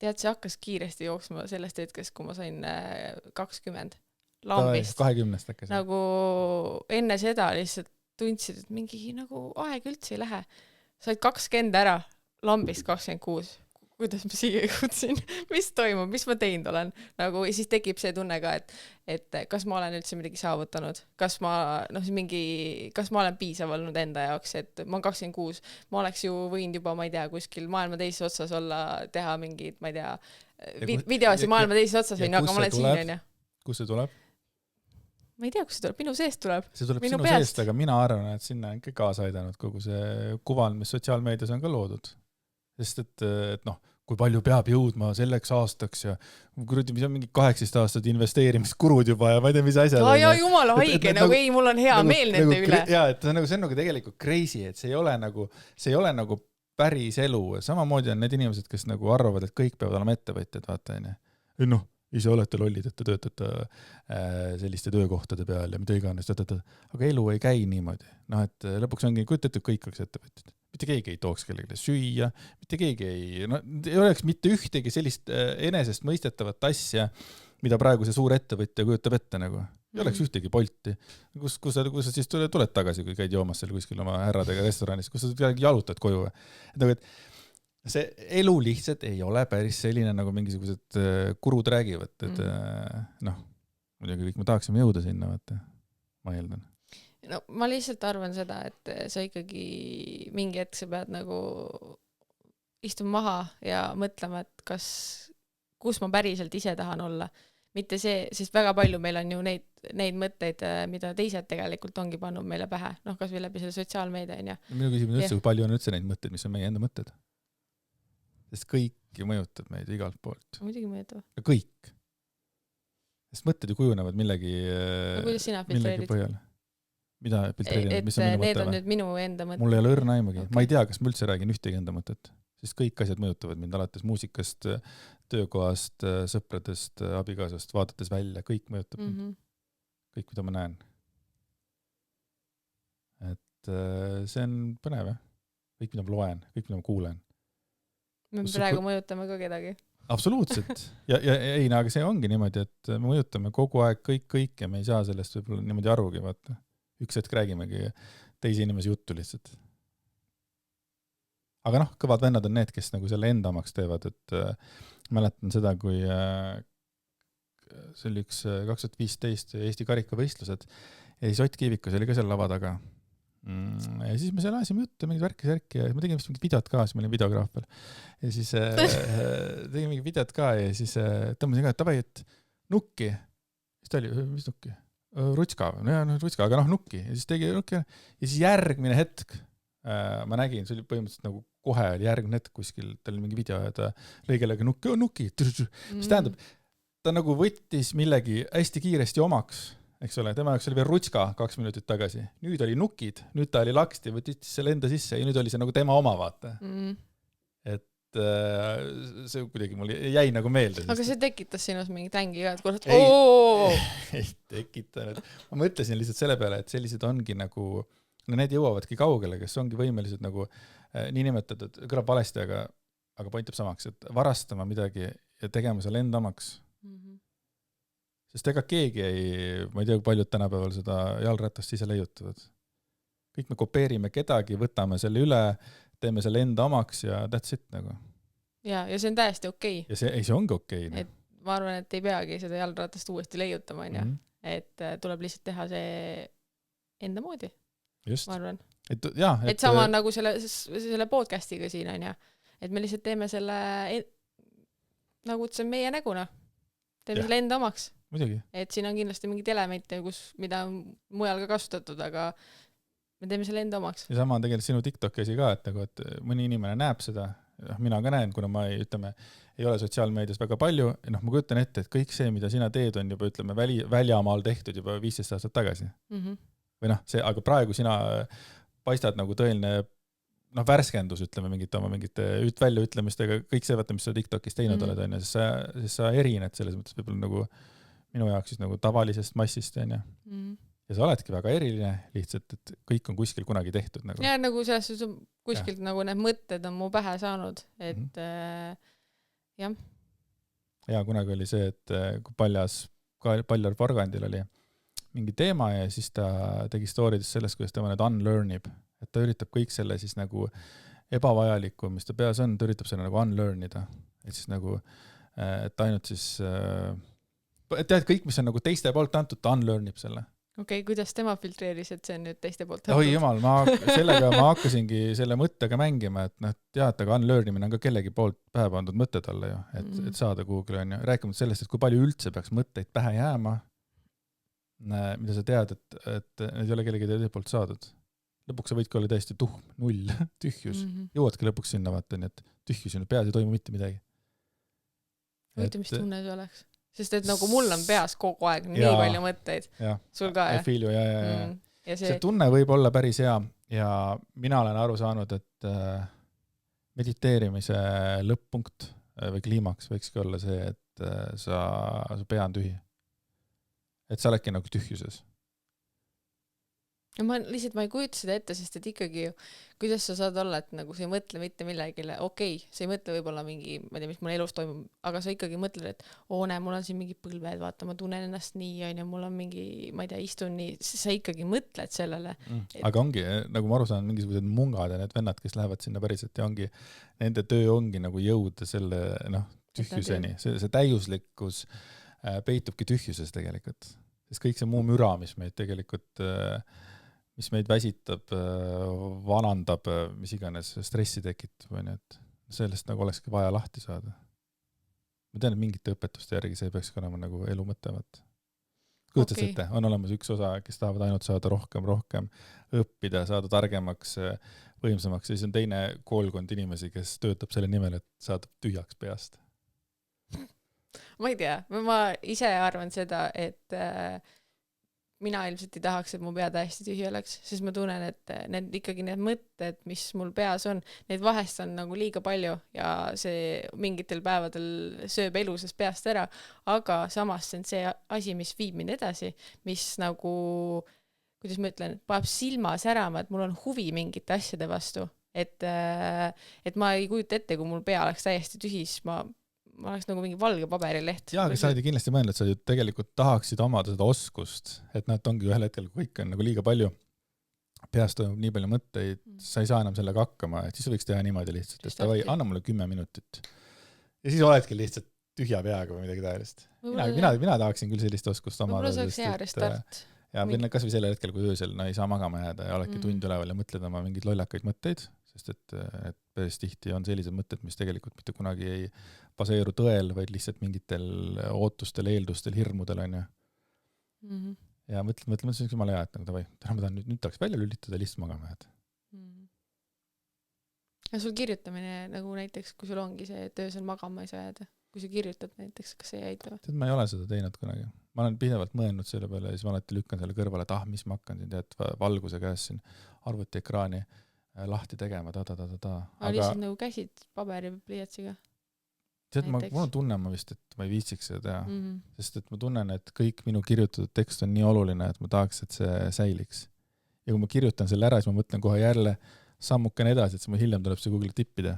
Tead, see hakkas kiiresti jooksma sellest hetkest, kui ma sain 20 lambist. 20 äkki. Nagu enne seda lihtsalt tundsid, et mingi nagu aeg üldse ei lähe. Said 20 ära. Lambist 26. Kuidas ma siia jõudsin? Mis toimub? Mis ma teinud olen? Nagu, ja siis tekib see tunne ka, et kas ma olen üldse midagi saavutanud? Kas ma olen piisav olnud enda jaoks? Et ma olen 26. Ma oleks ju võinud juba, ma ei tea, kuskil maailma teises otsas olla, teha mingid, ma ei tea, videosi maailma teises otsas, aga ma olen siin, on ju. Kus see tuleb? Ma ei tea, kus see tuleb. Minu seest tuleb. See tuleb sinu seest, aga mina arvan, et sinna on ka kaasa aidanud kogu see kuvand, mis sotsiaalmeedias on ka loodud. Sest et noh, kui palju peab jõudma selleks aastaks ja mis on mingi 18 aastat investeerimiskurud juba ja ma ei tea, mis asjad. Ja jumala haige, nagu ei, mul on hea meel nende üle. Ja, et see on nagu tegelikult crazy, et see ei ole nagu päris elu. Samamoodi on need inimesed, kes nagu arvavad, et kõik peavad olema ettevõtjad, vaata, noh, ise olete lollid, et te töötate selliste töökohtade peal ja mida iganes, aga elu ei käi niimoodi. Noh, et lõpuks ongi, kujutate, kõik oleks ettevõtjad. Mitte keegi ei tooks kellelegi süüa, mitte keegi ei oleks mitte ühtegi sellist enesest mõistetavat asja, mida praegu see suur ettevõtja kujutab ette nagu. Ei oleks ühtegi Bolti. Kus sa siis tuled tagasi, kui käid joomas seal kuskil oma härradega restoranis, kus sa jalutad koju. Et see elu lihtsalt ei ole päris selline, nagu mingisugused kurud räägivad. Et noh, muidugi kõik me tahaksime jõuda sinna, vaata. Ma eeldan. No, ma lihtsalt arvan seda, et sa ikkagi mingi hetk sa pead nagu istuma maha ja mõtlema, et kus ma päriselt ise tahan olla. Mitte see, sest väga palju meil on ju neid mõtteid, mida teised tegelikult ongi pannud meile pähe. Noh, kas või läbi selle sotsiaalmeedia, on ju. Minu küsimus üldse, kui palju on üldse neid mõtteid, mis on meie enda mõtted? Sest kõiki mõjutab meid igalt poolt. Muidugi mõjutab. Kõik. Sest mõtted ju kujunevad millegi põhjal. Mida filtreerinud, mis on minu mõte? Need on nüüd minu enda mõtted. Mul ei ole õrna aimugi. Okay. Ma ei tea, kas ma üldse räägin ühtegi enda mõtet. Sest kõik asjad mõjutavad mind alates muusikast, töökohast, sõpradest, abikaasast, vaadates välja. Kõik mõjutab mind. Kõik, mida ma näen. Et see on põnev. Kõik, mida ma loen, kõik, mida ma kuulen. Me praegu mõjutame ka kedagi. Absoluutselt. Ja ei, aga see ongi niimoodi, et me mõjutame kogu aeg kõik ja me ei saa sellest võib-olla niimoodi arugi, vaata. Üks hetk räägimegi teisi inimesi juttu lihtsalt. Aga noh, kõvad vennad on need, kes nagu selle enda omaks teevad, et mäletan seda, kui see oli üks 2015 Eesti karikavõistlused ja siis Ott Kiivikus oli ka seal lava taga Ja siis me seal ajasime juttu, mingid värki ja ma tegin vist mingid videod ka, siis ma olin videograaf veel. Ja siis tegin mingid videod ka ja siis tõmbasin ka, et tavai, et nukki. Siis ta oli, mis nukki? Rutska, rutska, aga nukki. Ja siis tegi nukki. Ja siis järgmine hetk ma nägin, see oli põhimõtteliselt nagu kohe oli järgmine hetk kuskil, tal oli mingi video ja ta lõi kellega nukki. Mis tähendab, ta nagu võttis millegi hästi kiiresti omaks. Eks ole, tema jaoks oli veel rutska 2 minutit tagasi. Nüüd oli nukid, nüüd ta oli laksti, võttis selle enda sisse ja nüüd oli see nagu tema oma, vaata. Et see kuidagi mul jäi nagu meelde. Aga see tekitas sinus mingi tängi ka, et kurat, ei tekitanud. Ma mõtlesin lihtsalt selle peale, et sellised ongi nagu, no need jõuavadki kaugele, kes ongi võimelised nagu niinimetatud, kõlab valesti, aga pointab samaks, et varastama midagi ja tegema selle enda omaks. Sest ega keegi ma ei tea, kui paljud tänapäeval seda jalgratast ise leiutavad. Kõik me kopeerime kedagi, võtame selle üle, teeme selle enda omaks ja that's it nagu. Ja see on täiesti okei. Ja see ongi okei. Et ma arvan, et ei peagi seda jalgratast uuesti leiutama, et tuleb lihtsalt teha see enda moodi. Just. Ma arvan. Et sama nagu selle podcastiga siin on et me lihtsalt teeme selle nagu see on meie näguna. Teeme selle enda omaks. Muidugi. Et siin on kindlasti mingid elemente, mida on mujal ka kasutatud, aga me teeme selle enda omaks. Ja sama on tegelikult sinu TikToki asi ka, et mõni inimene näeb seda, mina ka näen, kuna ma ei ole sotsiaalmeedias väga palju, ma kujutan ette, et kõik see, mida sina teed, on juba väljamaal tehtud juba 15 aastat tagasi. Või aga praegu sina paistad nagu tõeline värskendus, mingite väljaütlemistega, kõik see, mis sa TikTokis teinud oled, sest sa erined selles mõttes võib-olla nagu minu jaoks siis nagu tavalisest massist, ja sa oledki väga eriline, lihtsalt, et kõik on kuskil kunagi tehtud. Nagu. Ja nagu selles kuskilt nagu need mõtted on mu pähe saanud, et jah. Ja kunagi oli see, et kui Paljar Porgandil oli mingi teema ja siis ta tegi storydes sellest, kuidas tema nüüd unlearnib, et ta üritab kõik selle siis nagu ebavajalikku, mis ta peas on, ta üritab selle nagu unlearnida. Et siis nagu, et ainult siis tead, kõik, mis on nagu teiste poolt antud, ta unlearnib selle. Okei, kuidas tema filtreeris, et see on nüüd teiste poolt antud? Oi jumal, sellega ma hakkasingi selle mõttega mängima, et tead, aga unlearnimine on ka kellegi poolt pähe pandud mõtted alla ju, et saada kuhugile on ju. Rääkimata sellest, et kui palju üldse peaks mõtteid pähe jääma, mida sa tead, et need ei ole kellegi teise poolt saadud. Lõpuks sa võidki olla täiesti tuhm, null, tühjus. Jõuadki lõpuks sinna vaata, et tühjus on peas ei toimu mitte midagi. Võite, mis tunne see oleks? Sest et nagu mul on peas kogu aeg nii palju mõtteid. Sul ka, jah? Feel you, ja. See tunne võib olla päris hea ja mina olen aru saanud, et mediteerimise lõpp-punkt või kliimaks võikski olla see, et sa pea on tühi. Et sa oledki nagu tühjuses. Ja ma ei kujuta seda ette, sest et ikkagi kuidas sa saad olla, et nagu sa ei mõtle mitte millegile, okei, sa ei mõtle võib-olla mingi, ma ei tea, mis mul elus toimub, aga sa ikkagi mõtled, et mul on siin mingi põlved, vaata, ma tunnen ennast nii, ja mul on mingi, ma ei tea, istun nii, sa ikkagi mõtled sellele. Aga ongi, nagu ma aru saan, mingisugused mungad ja need vennad, kes lähevad sinna päriselt ja ongi, nende töö ongi nagu jõuda selle tühjuseni. See täiuslikkus peitubki tühjuses tegelikult. Sest kõik see muu müra, mis meid tegelikult mis meid väsitab, vanandab, mis iganes stressi tekitab, et sellest nagu olekski vaja lahti saada. Ma tean, et mingite õpetuste järgi see peaks olema nagu elu mõttevat. Kujutad ette, on olemas üks osa, kes tahavad ainult saada rohkem õppida, saada targemaks, võimsamaks, siis on teine koolkond inimesi, kes töötab selle nimel, et saada tühjaks peast. Ma ei tea, ma ise arvan seda, et mina ilmselt ei tahaks, et mu pea täiesti tühi oleks, sest ma tunnen, et need mõtted, mis mul peas on, need vahest on nagu liiga palju ja see mingitel päevadel sööb elusest peast ära, aga samas see on see asi, mis viib mind edasi, mis nagu, kuidas ma ütlen, paneb silma särama, et mul on huvi mingite asjade vastu, et ma ei kujuta ette, kui mul pea oleks täiesti tühi, siis ma oleks nagu mingi valge paberileht. Jaa, aga sa oled kindlasti mõelnud, et sa ju tegelikult tahaksid omada seda oskust, et ongi ühel hetkel, kui kõik on nagu liiga palju, peast toimub nii palju mõtteid, sa ei saa enam sellega hakkama, et siis võiks teha niimoodi lihtsalt, et anna mulle 10 minutit. Ja siis oledki lihtsalt tühja peaga või midagi taolist. Mina tahaksin küll sellist oskust omada. Võib-olla saaks hea restart. ja kas või sellel hetkel, kui öösel ei saa magama jääda ja oledki tund üleval ja mõtled oma mingeid lollakaid mõtteid, sest et päris tihti on sellised mõtted, mis tegelikult mitte kunagi ei baseeru tõel, vaid lihtsalt mingitel ootustel, eeldustel, hirmudel on ju. Ja mõtled, see on jumala hea, et nagu täna ma tahan nüüd tahaks välja lülitada lihtsalt magama jääda. Ja sul kirjutamine nagu näiteks, kui sul ongi see, et öösel magama ei saa jääda, kui sa kirjutad näiteks, kas see ei aita? Tead, ma ei ole seda teinud kunagi. Ma olen pidevalt mõelnud selle peale ja siis ma alati lükkan selle kõrvale, et mis ma hakkan siin valguse käes siin arvuti ekraani lahti tegema, ta. Lihtsalt nagu käsid paberi pliiatsiga? Tead, mul on tunne, et ma ei viitsiks seda teha, sest et ma tunnen, et kõik minu kirjutatud tekst on nii oluline, et ma tahaks, et see säiliks. Ja kui ma kirjutan selle ära, siis ma mõtlen kohe jälle sammukene edasi, et siis ma hiljem tuleb see Google tippida.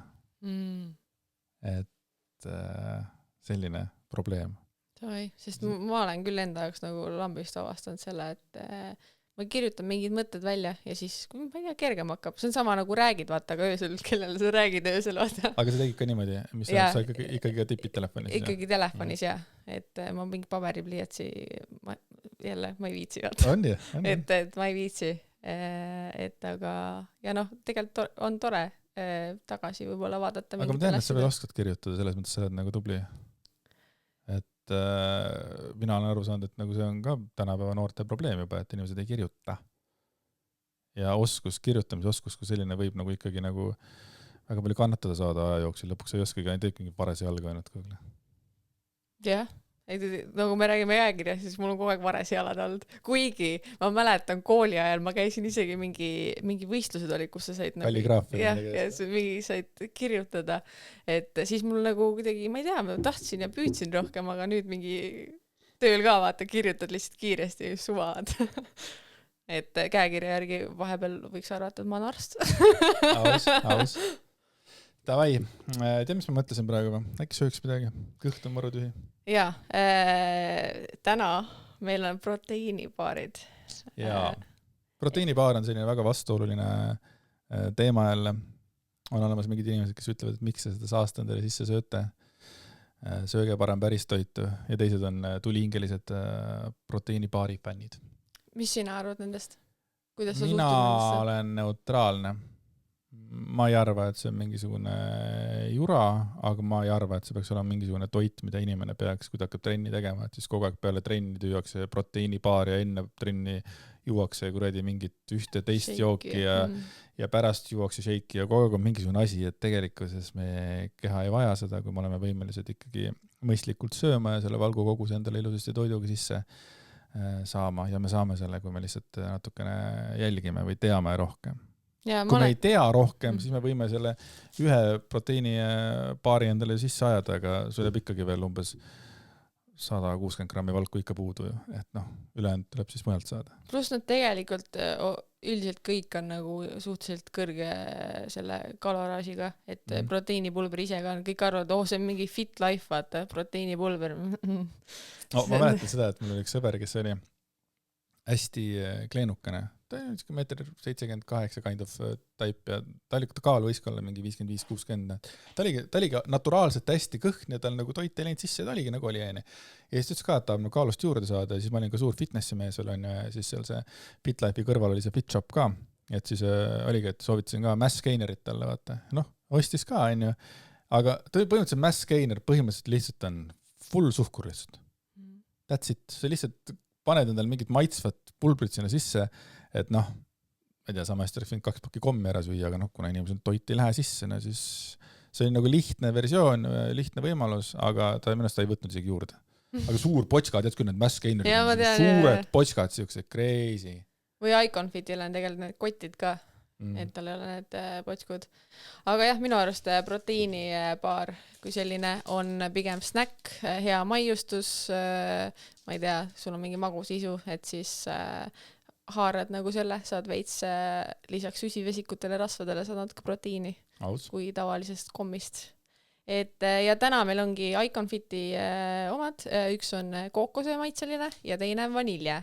Et selline probleem. Sest ma olen küll enda jaoks nagu lambist avastanud selle, et ma kirjutan mingid mõtted välja ja siis, ma ei tea, kergem hakkab. See on sama nagu räägid, vaata, aga öösel, kellele sa räägid öösel, vaata. Aga sa tegid ka niimoodi, mis sa ikkagi tipid telefonis? Ikkagi telefonis, jah. Et ma mingi paberipliiatsi, jälle, ma ei viitsi, vaata. On. Et ma ei viitsi. Et aga, ja tegelikult on tore tagasi võib-olla vaadata. Aga ma tean, et sa veel oskad kirjutada, selles mõttes sa oled nagu tubli. Et mina olen aru saanud, et nagu see on ka tänapäeva noorte probleem juba, et inimesed ei kirjuta. Ja kirjutamise oskus kui selline võib nagu ikkagi nagu väga palju kannatada saada aja jooksul. Lõpuks ei oskagi, ainult teeb mingi parese jalga ainult kogu. Jah. Nagu me räägime jääkirjas, siis mul on kogu aeg vares jalad olnud. Kuigi ma mäletan kooli ajal, ma käisin isegi mingi võistlused oli, kus sa said kalligraafia. Ja mingi said kirjutada. Et siis mul nagu kuidagi, ma ei tea, ma tahtsin ja püüdsin rohkem, aga nüüd mingi tööl ka vaata, kirjutad lihtsalt kiiresti suvad. Et käekirja järgi vahepeal võiks arvata, et ma olen arst. Aus. Davai, tea, mis ma mõtlesin praegu või? Äkki sööks midagi? Kõht on maru tühi. Jaa, täna meil on proteiinibaarid. Jaa, proteiinibaar on selline väga vastuoluline teema jälle. On olemas mingid inimesed, kes ütlevad, et miks sa seda saastandele sisse sööte. Sööge parem päris toitu ja teised on tulihingelised proteiinibaari fännid. Mis sina arvad nendest? Kuidas sa Mina olen neutraalne. Ma ei arva, et see on mingisugune jura, aga ma ei arva, et see peaks olema mingisugune toit, mida inimene peaks, kui ta hakkab trenni tegema, et siis kogu aeg peale trenni tüüakse proteiinibaar ja enne trenni juuakse kuradi mingit ühte teist jooki ja pärast juuakse šeiki ja kogu aeg on mingisugune asi, et tegelikkuses me keha ei vaja seda, kui me oleme võimelised ikkagi mõistlikult sööma ja selle valgukoguse endale ilusasti toiduga sisse saama ja me saame selle, kui me lihtsalt natukene jälgime või teame rohkem. Kui me ei tea rohkem, siis me võime selle ühe proteiinibaari endale sisse ajada, aga sul jääb ikkagi veel umbes 160 grammi valku ikka puudu, et ülejäänud tuleb siis mujalt saada. Plus nad tegelikult üldiselt kõik on nagu suhteliselt kõrge selle kaloraažiga, et proteiinipulber ise ka on, kõik arvavad, see on mingi fit life, vaata, proteiinipulber. Ma mäletan seda, et mul oli üks sõber, kes oli hästi kleenukene. Ta oli 1,78 kind of type ja ta kaal võis olla mingi 55-60. Ta oligi naturaalselt hästi kõhn ja tal nagu toit ei läinud sisse ja ta oligi nagu oli enne. Ja siis ütles ka, et tahab kaalust juurde saada ja siis ma olin ka suur fitnessi mees veel on ja siis seal see FitLife'i kõrval oli see FitShop ka. Et siis oligi, et soovitasin ka mass gainerit talle, vaata. Ostis ka, on ju. Aga põhimõtteliselt mass gainer põhimõtteliselt lihtsalt on full suhkur lihtsalt. That's it. See lihtsalt paned endale mingit maitsvat pulbrit sinna sisse, et ma ei tea, sama hästi oleks võinud 2 pakki kommi ära süüa, aga kuna inimesel toit ei lähe sisse, siis see oli nagu lihtne versioon, lihtne võimalus, aga ta minu arust ei võtnud isegi juurde. Aga suur potska, tead küll need mass gainerid, suured potskad, siuksed crazy. Või Iconfitil on tegelikult need kotid ka, et tal ei ole need potskud. Aga jah, minu arust proteiinibaar kui selline on pigem snäkk, hea maiustus, ma ei tea, sul on mingi magus isu, et siis haarad nagu selle, saad veits lisaks süsivesikutele rasvadele, saad natuke proteiini kui tavalisest kommist. Ja täna meil ongi Iconfiti omad, üks on kookose maitseline ja teine on vanilje.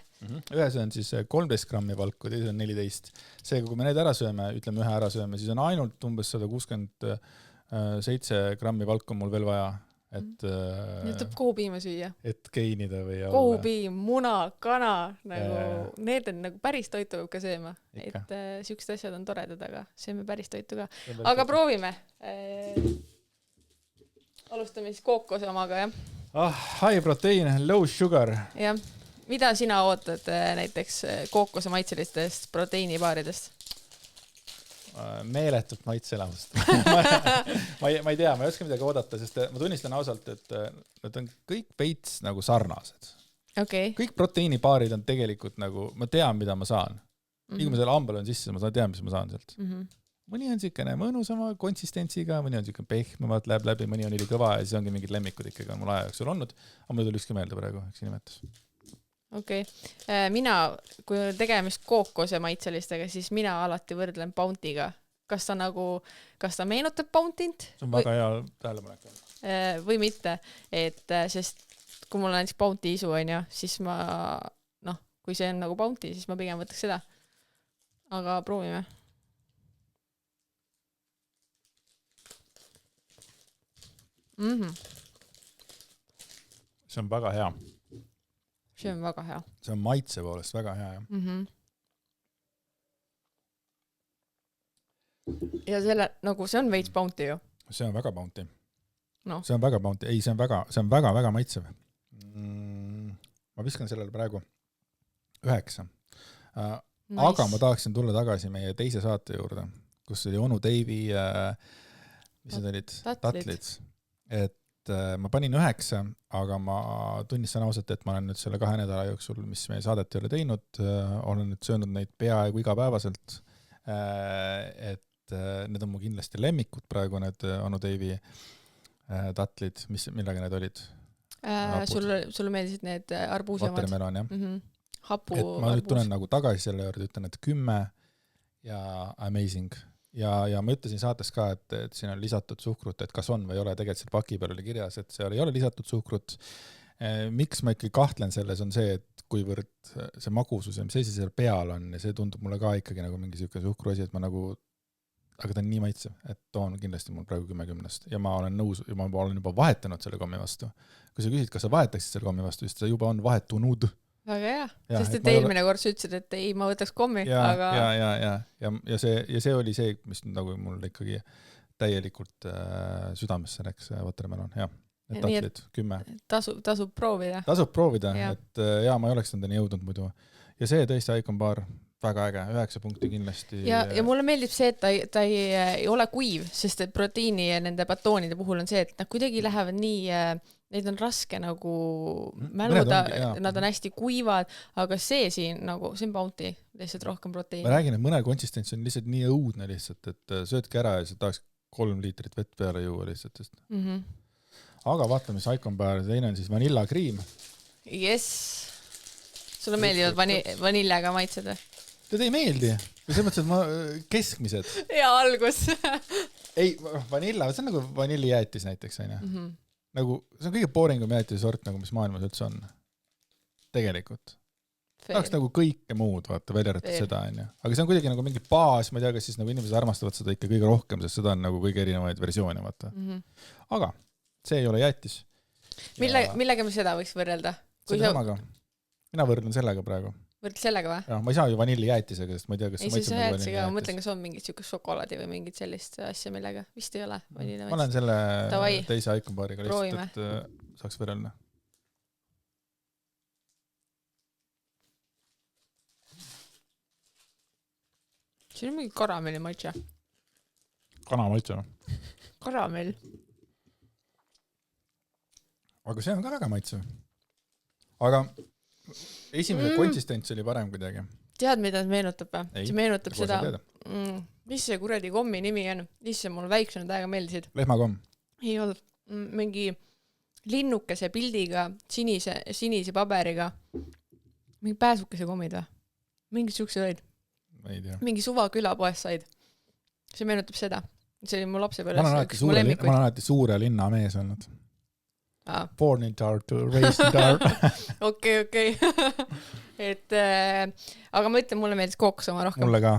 Ühes on siis 13 grammi valku, teise on 14. Seega, kui me need ära sööme, ütleme ühe ära sööme, siis on ainult umbes 167 grammi valku mul veel vaja et nüüd tuleb kohupiima süüa. et geinida või olla. Kohupiim, muna, kana, nagu need on nagu päris toitu võib ka sööma. Ikka. Et siuksed asjad on toredad, aga sööme päris toitu ka. Aga proovime. Alustame siis kookose omaga, jah. High protein, low sugar. Jah. Mida sina ootad näiteks kookose maitselistest proteiinibaaridest? Meeletut maitseelamust. ma ei tea, ma ei oska midagi oodata, sest ma tunnistan ausalt, et nad on kõik veits nagu sarnased. Okay. Kõik proteiinibaarid on tegelikult nagu, ma tean, mida ma saan. Kui ma selle ambal on sisse, ma tean, mis ma saan sealt. Mõni on siukene mõnusama konsistentsiga, mõni on siukene pehmemad, läheb läbi, mõni on kõva ja siis ongi mingid lemmikud ikkagi on mul aja jooksul olnud. Aga mul tuli ükski meelde praegu, eks nimetus. Okei. Mina, kui tegemist kookose maitselistega, siis mina alati võrdlen Bounty'ga. Kas ta meenutab Bountint? See on väga hea tähelepanek. Või mitte. Sest kui mul on näiteks Bounty isu, siis kui see on nagu Bounty, siis ma pigem võtaks seda. Aga proovime. See on väga hea. See on väga hea. See on maitse poolest väga hea, jah. Ja selle, nagu see on veits Bounty ju. See on väga Bounty. No. See on väga Bounty. Ei, see on väga maitsev. Ma viskan sellele praegu 9. Nice. Aga ma tahaksin tulla tagasi meie teise saate juurde, kus oli onu Deivi, mis need olid? Tatlid. Et ma panin 9, aga ma tunnistan ausalt, et ma olen nüüd selle 2 nädala jooksul, mis meie saadet ei ole teinud, olen nüüd söönud neid peaaegu igapäevaselt. Et need on mu kindlasti lemmikud praegu, need onu Deivi tatlid, millega need olid? Sulle meeldisid need arbuusi omad? Watermelon, jah. Hapu et ma nüüd tulen nagu tagasi selle juurde, ütlen, et 10 ja amazing. Ja ma ütlesin saates ka, et siin on lisatud suhkrut, et kas on või ei ole, tegelikult seal paki peal oli kirjas, et seal ei ole lisatud suhkrut. Miks ma ikkagi kahtlen selles on see, et kuivõrd see magusus ja mis asi seal peal on ja see tundub mulle ka ikkagi nagu mingi siuke suhkruasi, et ma nagu, aga ta on nii maitsev, et toon kindlasti mul praegu 10 ja ma olen nõus ja ma olen juba vahetanud selle kommi vastu. Kui sa küsid, kas sa vahetaksid selle kommi vastu, siis ta juba on vahetunud. Väga hea, sest et eelmine kord sa ütlesid, et ei, ma võtaks kommi, aga... Ja see oli see, mis nagu mul ikkagi täielikult südamesse läks Watermelon, jah. Et tatlid, 10. Tasub proovida. Tasub proovida, et ma ei oleks nendeni jõudnud muidu. Ja see tõesti Icon Bar, väga äge, 9 punkti kindlasti. Ja mulle meeldib see, et ta ei ole kuiv, sest et proteiini ja nende batoonide puhul on see, et nad kuidagi lähevad nii... Neid on raske nagu mäluda, nad on hästi kuivad, aga see siin nagu, see on Bounty, lihtsalt rohkem proteiini. Ma räägin, et mõne konsistents on lihtsalt nii õudne lihtsalt, et söödki ära ja sa tahaks 3 liitrit vett peale juua lihtsalt. Aga vaatame, mis Icon Bar, teine on siis vanilla kriim. Yes! Sulle meeldivad vaniljaga maitsed? Tead ei meeldi. Või see mõttes, et ma keskmised. Ja algus. Ei, vanilla, see on nagu vanillijäätis näiteks, aina. Nagu, see on kõige booringum jäätise sort, nagu mis maailmas üldse on. Tegelikult. Tahaks nagu kõike muud, vaata, välja arvatud seda, on. Aga see on kuidagi nagu mingi baas, ma ei tea, kas siis nagu inimesed armastavad seda ikka kõige rohkem, sest seda on nagu kõige erinevaid versioone, vaata. Aga see ei ole jäätis. Millega me seda võiks võrrelda? Selle samaga. Mina võrdlen sellega praegu. Võrdle sellega või? Ja, ma ei saa ju vanillijäätisega, sest ma ei tea, kas ei, see jäätisega, ma mõtlen, kas on mingit siukest šokolaadi või mingit sellist asja, millega vist ei ole. Ma olen selle teise Icon Bariga lihtsalt, et saaks võrrelda. See on mingi karamelli maitse. Kana maitse. Karamell. Aga see on ka väga maitsev. Aga esimene konsistents oli parem kuidagi. Tead, mida see meenutab või? See meenutab seda, mis see kuradi kommi nimi on? Isse mul väiksena täiega meeldisid. Lehmakomm. Ei olnud mingi linnukese pildiga, sinise paberiga. Mingi pääsukese kommid või? Mingi siukse olid. Ei tea. Mingi suva külapoes said. See meenutab seda. See oli mu lapsepõlves. Ma olen alati suure linna mees olnud. Born in Tartu, raised in Tartu. Okei. Et, aga ma ütlen, mulle meeldis kookos oma rohkem. Mulle ka,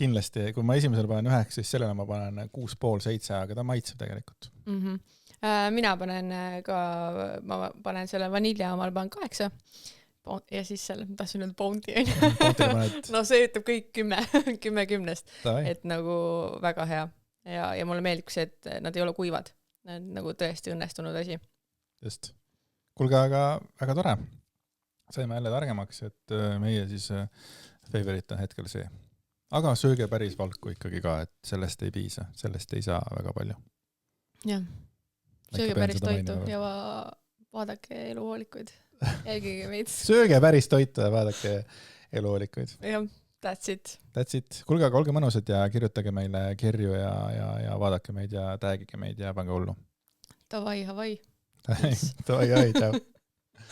kindlasti. Kui ma esimesel panen 9, siis sellele ma panen 6,5, 7, aga ta maitseb tegelikult. Mina panen ma panen selle vanilja omal panen 8 ja siis seal tahtsin öelda bounty no see ütleb kõik 10 10-st, et nagu väga hea ja mulle meeldib see, et nad ei ole kuivad, nagu tõesti õnnestunud asi. Just. Kuulge, aga väga tore. Saime jälle targemaks, et meie siis favorite on hetkel see. Aga sööge päris valku ikkagi ka, et sellest ei piisa, sellest ei saa väga palju. Jah, sööge päris toitu ja vaadake eluhoolikuid. Jälgige meid. Sööge päris toitu ja vaadake eluhoolikuid. Jah, that's it. That's it. Kuulge, aga olge mõnusad ja kirjutage meile kirju ja vaadake meid ja tagige meid ja pange hullu. Davai, Hawaii. Davai, tšau.